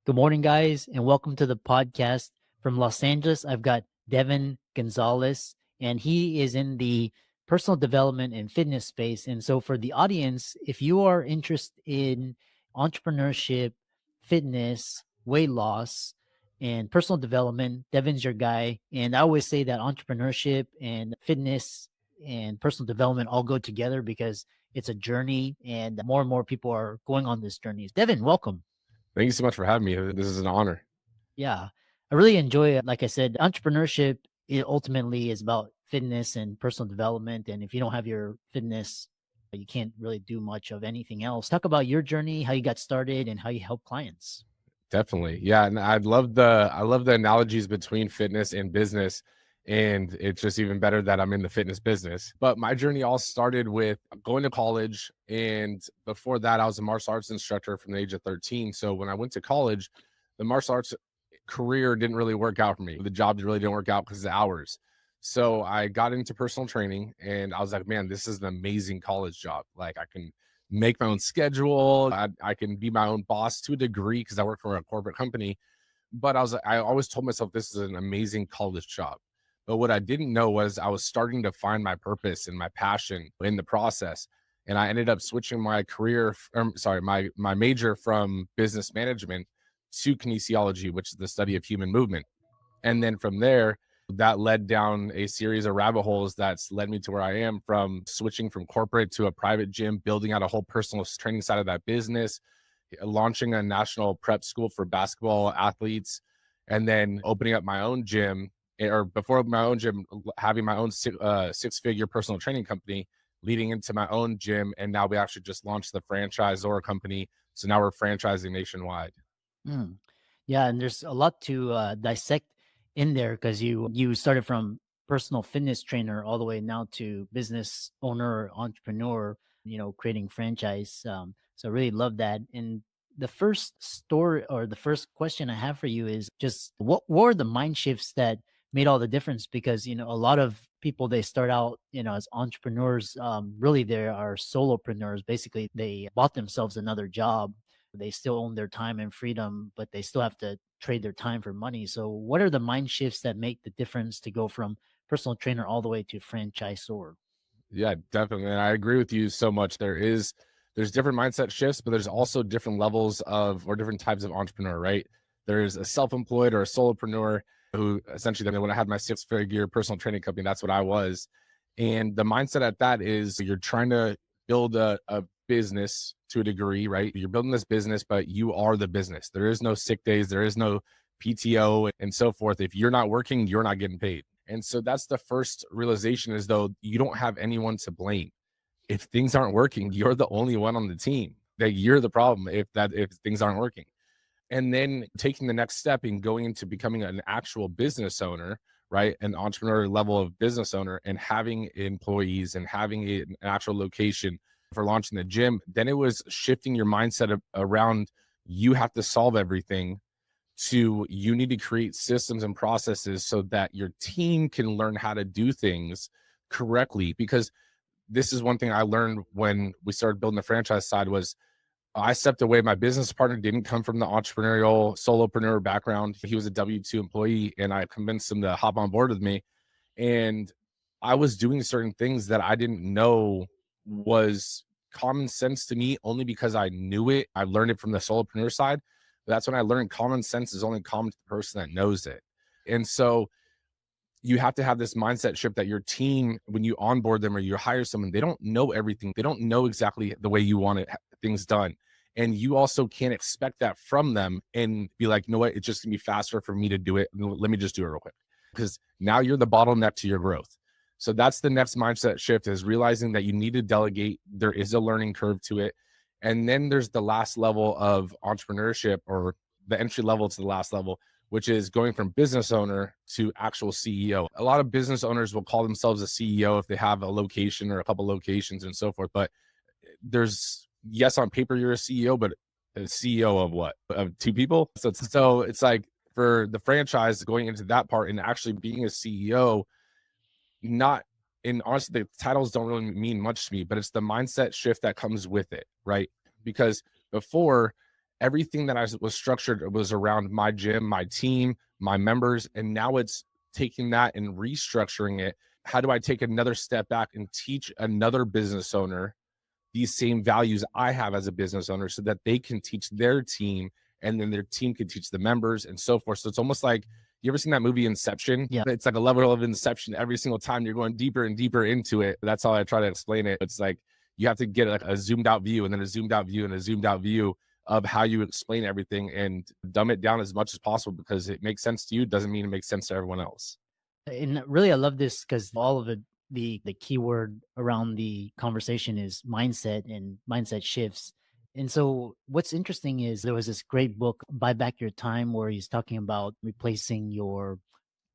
Good morning, guys, and welcome to the podcast from Los Angeles. I've got Devan Gonzalez, and he is in the personal development and fitness space. And so, for the audience, if you are interested in entrepreneurship, fitness, weight loss, and personal development, Devan's your guy. And I always say that entrepreneurship and fitness and personal development all go together because it's a journey, and more people are going on this journey. Devan, welcome. Thank you so much for having me. This is an honor. Yeah, I really enjoy it. Like I said, entrepreneurship it ultimately is about fitness and personal development. And if you don't have your fitness, you can't really do much of anything else. Talk about your journey, how you got started, and how you help clients. Definitely. Yeah. And I love the analogies between fitness and business. And it's just even better that I'm in the fitness business. But my journey all started with going to college. And before that, I was a martial arts instructor from the age of 13. So when I went to college, the martial arts career didn't really work out for me. The jobs really didn't work out because of the hours. So I got into personal training and I was like, man, this is an amazing college job. Like I can make my own schedule. I can be my own boss to a degree because I work for a corporate company. But I always told myself this is an amazing college job. But what I didn't know was I was starting to find my purpose and my passion in the process. And I ended up switching my my major from business management to kinesiology, which is the study of human movement. And then from there, that led down a series of rabbit holes that's led me to where I am, from switching from corporate to a private gym, building out a whole personal training side of that business, launching a national prep school for basketball athletes, and then opening up my own gym, or before my own gym, having my own six-figure personal training company, leading into my own gym. And now we actually just launched the franchisor company. So now we're franchising nationwide. Mm. Yeah, and there's a lot to dissect in there because you started from personal fitness trainer all the way now to business owner, entrepreneur. Creating franchise. So I really love that. And the first story or the first question I have for you is just what were the mind shifts that made all the difference? Because a lot of people they start out as entrepreneurs. Really, they are solopreneurs. Basically, they bought themselves another job. They still own their time and freedom, but they still have to trade their time for money. So, what are the mind shifts that make the difference to go from personal trainer all the way to franchisor? Yeah, definitely. And I agree with you so much. There's different mindset shifts, but there's also different levels of or different types of entrepreneur, right? There's a self-employed or a solopreneur who essentially, when I had my six-figure personal training company, that's what I was. And the mindset at that is you're trying to build a business to a degree, right? You're building this business, but you are the business. There is no sick days, there is no PTO and so forth. If you're not working, you're not getting paid. And so that's the first realization, is though you don't have anyone to blame. If things aren't working, you're the only one on the team. That you're the problem if things aren't working. And then taking the next step and going into becoming an actual business owner, right? An entrepreneur level of business owner, and having employees and having an actual location for launching the gym. Then it was shifting your mindset around you have to solve everything to you need to create systems and processes so that your team can learn how to do things correctly. Because this is one thing I learned when we started building the franchise side was I stepped away. My business partner didn't come from the entrepreneurial solopreneur background. He was a W-2 employee, and I convinced him to hop on board with me. And I was doing certain things that I didn't know was common sense to me only because I knew it. I learned it from the solopreneur side. But that's when I learned common sense is only common to the person that knows it. And so you have to have this mindset shift that your team, when you onboard them or you hire someone, they don't know everything. They don't know exactly the way you want things done. And you also can't expect that from them and be like, you know what, it's just gonna be faster for me to do it. Let me just do it real quick. Because now you're the bottleneck to your growth. So that's the next mindset shift, is realizing that you need to delegate. There is a learning curve to it. And then there's the last level of entrepreneurship, or the entry level to the last level, which is going from business owner to actual CEO. A lot of business owners will call themselves a CEO if they have a location or a couple locations and so forth. But there's, yes, on paper you're a CEO, but a CEO of what? Of two people? So it's like, for the franchise, going into that part and actually being a CEO, not and honestly, the titles don't really mean much to me, but it's the mindset shift that comes with it, right? Because before, everything that was structured was around my gym, my team, my members. And now it's taking that and restructuring it. How do I take another step back and teach another business owner these same values I have as a business owner so that they can teach their team, and then their team can teach the members and so forth. So it's almost like, you ever seen that movie Inception? Yeah. It's like a level of Inception. Every single time you're going deeper and deeper into it. That's how I try to explain it. It's like you have to get like a zoomed out view, and then a zoomed out view, and a zoomed out view of how you explain everything, and dumb it down as much as possible, because it makes sense to you doesn't mean it makes sense to everyone else. And really, I love this because all of it, the keyword around the conversation is mindset and mindset shifts. And so, what's interesting is there was this great book, Buy Back Your Time, where he's talking about replacing your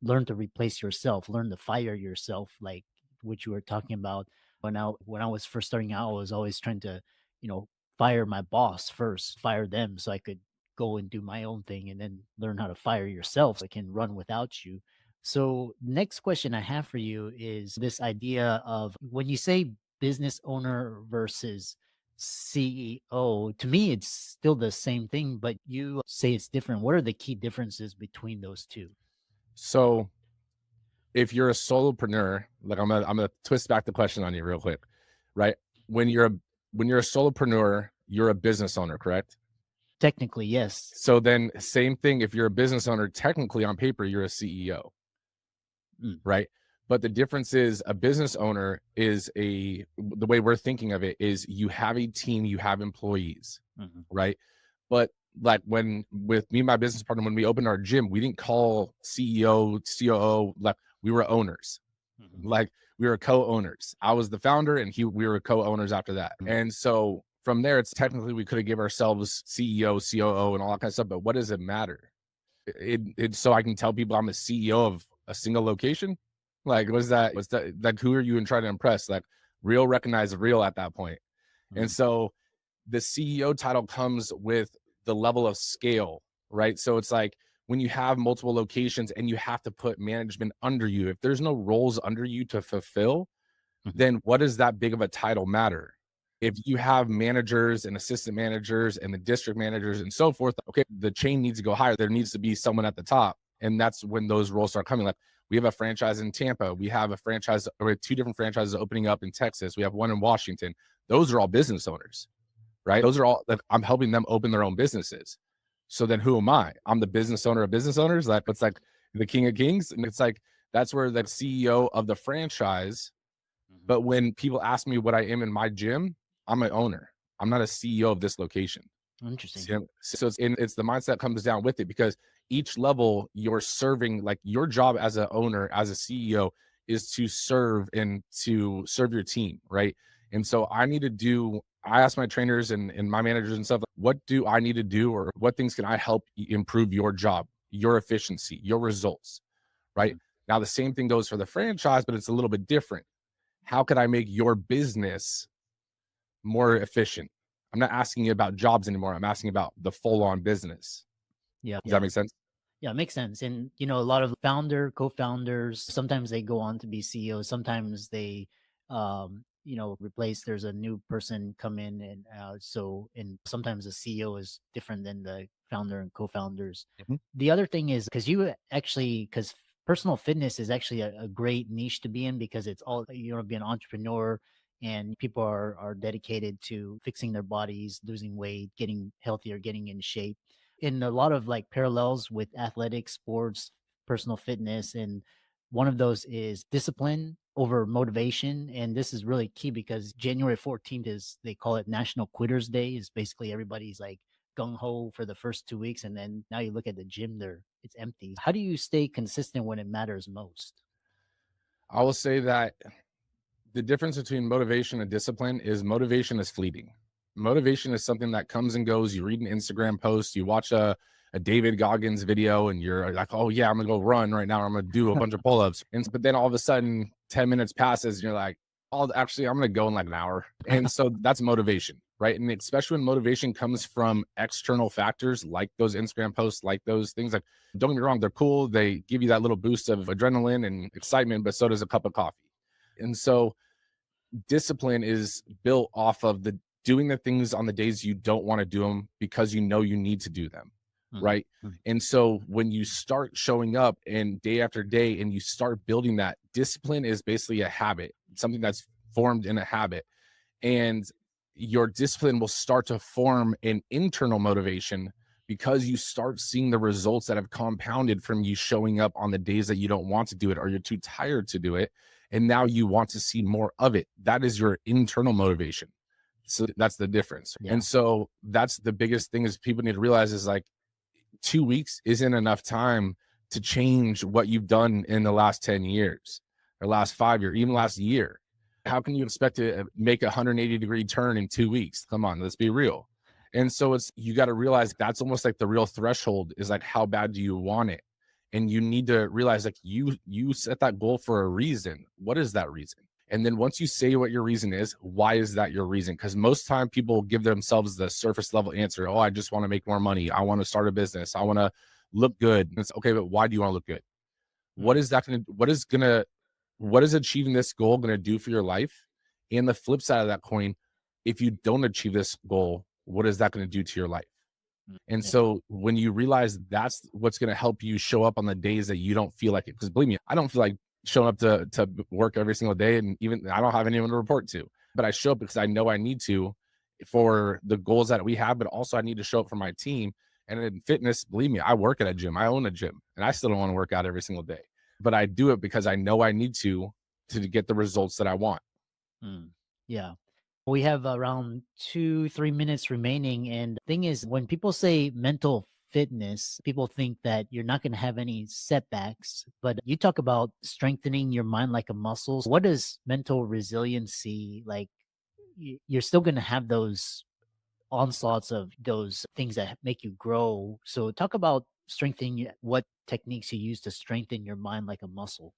learn to replace yourself, learn to fire yourself, like what you were talking about. When I was first starting out, I was always trying to, you know, fire my boss first, fire them so I could go and do my own thing and then learn how to fire yourself so I can run without you. So next question I have for you is this idea of when you say business owner versus CEO, to me it's still the same thing, but you say it's different. What are the key differences between those two? So if you're a solopreneur, like I'm gonna twist back the question on you real quick, right? When you're a solopreneur, you're a business owner, correct? Technically, yes. So then same thing, if you're a business owner, technically on paper, you're a CEO, Mm, right? But the difference is a business owner is the way we're thinking of it is you have a team, you have employees, mhm, right? But like when with me and my business partner, when we opened our gym, we didn't call CEO, COO, like we were owners. mhm, Like we were co-owners. I was the founder and we were co-owners after that. mm, And so from there, it's technically we could have give ourselves CEO, COO, and all that kind of stuff. But what does it matter? It so I can tell people I'm a CEO of a single location. Like, what is that? What's that? Like, who are you and trying to impress? Like, real recognize real at that point. And mhm, so the CEO title comes with the level of scale, right? So it's like when you have multiple locations and you have to put management under you, if there's no roles under you to fulfill, mhm, then what does that big of a title matter? If you have managers and assistant managers and the district managers and so forth, okay, the chain needs to go higher. There needs to be someone at the top. And that's when those roles start coming. Like we have a franchise in Tampa. We have a franchise, or we have two different franchises opening up in Texas. We have one in Washington. Those are all business owners, right? Those are all like I'm helping them open their own businesses. So then who am I? I'm the business owner of business owners. Like it's like the king of kings. And it's like that's where the CEO of the franchise. mhm. But when people ask me what I am in my gym, I'm an owner. I'm not a CEO of this location. Interesting. So it's the mindset comes down with it, because each level you're serving, like your job as an owner, as a CEO, is to serve and to serve your team, right? And so I ask my trainers and my managers and stuff, what do I need to do, or what things can I help improve your job, your efficiency, your results, right? Mhm, Now the same thing goes for the franchise, but it's a little bit different. How could I make your business more efficient? I'm not asking you about jobs anymore. I'm asking about the full on business. yeah, Does that yeah. make sense? Yeah, it makes sense. And a lot of co-founders, sometimes they go on to be CEOs, sometimes they replace there's a new person come in and and sometimes the CEO is different than the founder and co-founders. Mhm. The other thing is because personal fitness is actually a great niche to be in because it's all be an entrepreneur and people are dedicated to fixing their bodies, losing weight, getting healthier, getting in shape in a lot of like parallels with athletics, sports, personal fitness. And one of those is discipline over motivation. And this is really key because January 14th is, they call it National Quitters Day. Is basically everybody's like gung ho for the first 2 weeks. And then now you look at the gym there, it's empty. How do you stay consistent when it matters most? I will say that the difference between motivation and discipline is motivation is fleeting. Motivation is something that comes and goes. You read an Instagram post, you watch a David Goggins video, and you're like, oh yeah, I'm gonna go run right now. I'm gonna do a bunch of pull-ups. But then all of a sudden, 10 minutes passes, and you're like, oh, actually, I'm gonna go in like an hour. And so that's motivation, right? And especially when motivation comes from external factors like those Instagram posts, like those things. Like, don't get me wrong, they're cool. They give you that little boost of adrenaline and excitement, but so does a cup of coffee. And so discipline is built off of doing the things on the days you don't want to do them because you know you need to do them, Mm, right? mm, And so when you start showing up and day after day and you start building that discipline is basically a habit, something that's formed in a habit. And your discipline will start to form an internal motivation because you start seeing the results that have compounded from you showing up on the days that you don't want to do it or you're too tired to do it. And now you want to see more of it. That is your internal motivation. So that's the difference. yeah. And so that's the biggest thing is people need to realize is like 2 weeks isn't enough time to change what you've done in the last 10 years or last 5 years, even last year. How can you expect to make a 180-degree turn in 2 weeks? Come on, let's be real. And so it's you got to realize that's almost like the real threshold is like how bad do you want it? And you need to realize like you set that goal for a reason. What is that reason? And then once you say what your reason is, why is that your reason? Because most time people give themselves the surface level answer. Oh, I just want to make more money. I want to start a business. I want to look good. And it's okay, but why do you want to look good? What Mm, is that going to, what is achieving this goal going to do for your life? And the flip side of that coin, if you don't achieve this goal, what is that going to do to your life? And yeah. so when you realize that's what's going to help you show up on the days that you don't feel like it, because believe me, I don't feel like showing up to work every single day, and even I don't have anyone to report to, but I show up because I know I need to for the goals that we have, but also I need to show up for my team. And in fitness, believe me, I work at a gym, I own a gym, and I still don't want to work out every single day, but I do it because I know I need to get the results that I want. Mm, yeah. We have around 2, 3 minutes remaining. And the thing is, when people say mental fitness, people think that you're not going to have any setbacks. But you talk about strengthening your mind like a muscle. What is mental resiliency like? You're still going to have those onslaughts of those things that make you grow. So, talk about strengthening what techniques you use to strengthen your mind like a muscle.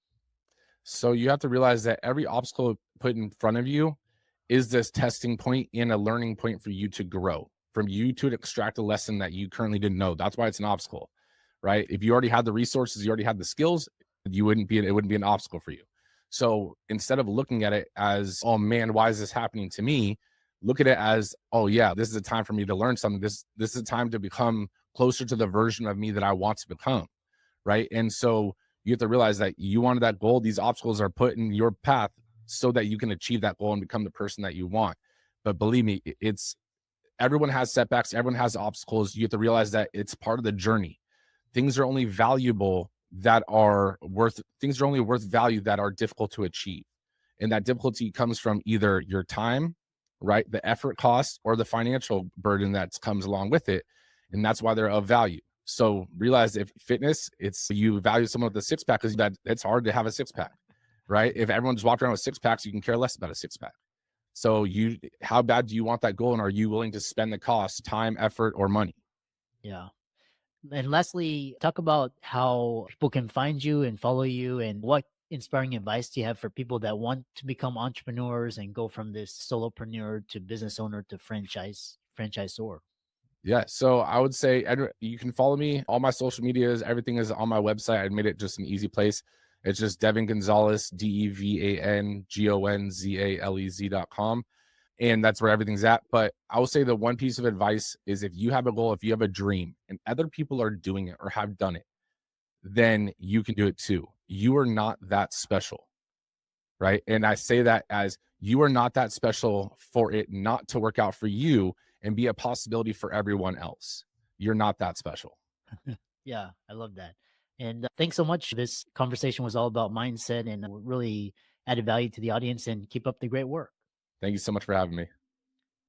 So you have to realize that every obstacle put in front of you is this testing point and a learning point for you to grow, from you to extract a lesson that you currently didn't know. That's why it's an obstacle, right? If you already had the resources, you already had the skills, it wouldn't be an obstacle for you. So instead of looking at it as, oh man, why is this happening to me? Look at it as, oh yeah, this is a time for me to learn something. This is a time to become closer to the version of me that I want to become, right? And so you have to realize that you wanted that goal. These obstacles are put in your path so that you can achieve that goal and become the person that you want. But believe me, it's everyone has setbacks, everyone has obstacles. You have to realize that it's part of the journey. Things are only valuable that are worth things are only worth value that are difficult to achieve. And that difficulty comes from either your time, right? The effort cost or the financial burden that comes along with it. And that's why they're of value. So realize if fitness, it's you value someone with a six pack because that it's hard to have a six pack, right? If everyone just walked around with six packs, you can care less about a six pack. So how bad do you want that goal, and are you willing to spend the cost, time, effort, or money? Yeah. And lastly, talk about how people can find you and follow you, and what inspiring advice do you have for people that want to become entrepreneurs and go from this solopreneur to business owner to franchisor? Yeah. So I would say you can follow me. All my social medias, everything is on my website. I made it just an easy place. It's just Devan Gonzalez, DevanGonzalez.com. And that's where everything's at. But I will say the one piece of advice is if you have a goal, if you have a dream and other people are doing it or have done it, then you can do it too. You are not that special, right? And I say that as you are not that special for it not to work out for you and be a possibility for everyone else. You're not that special. Yeah, I love that. And thanks so much. This conversation was all about mindset and really added value to the audience, and keep up the great work. Thank you so much for having me.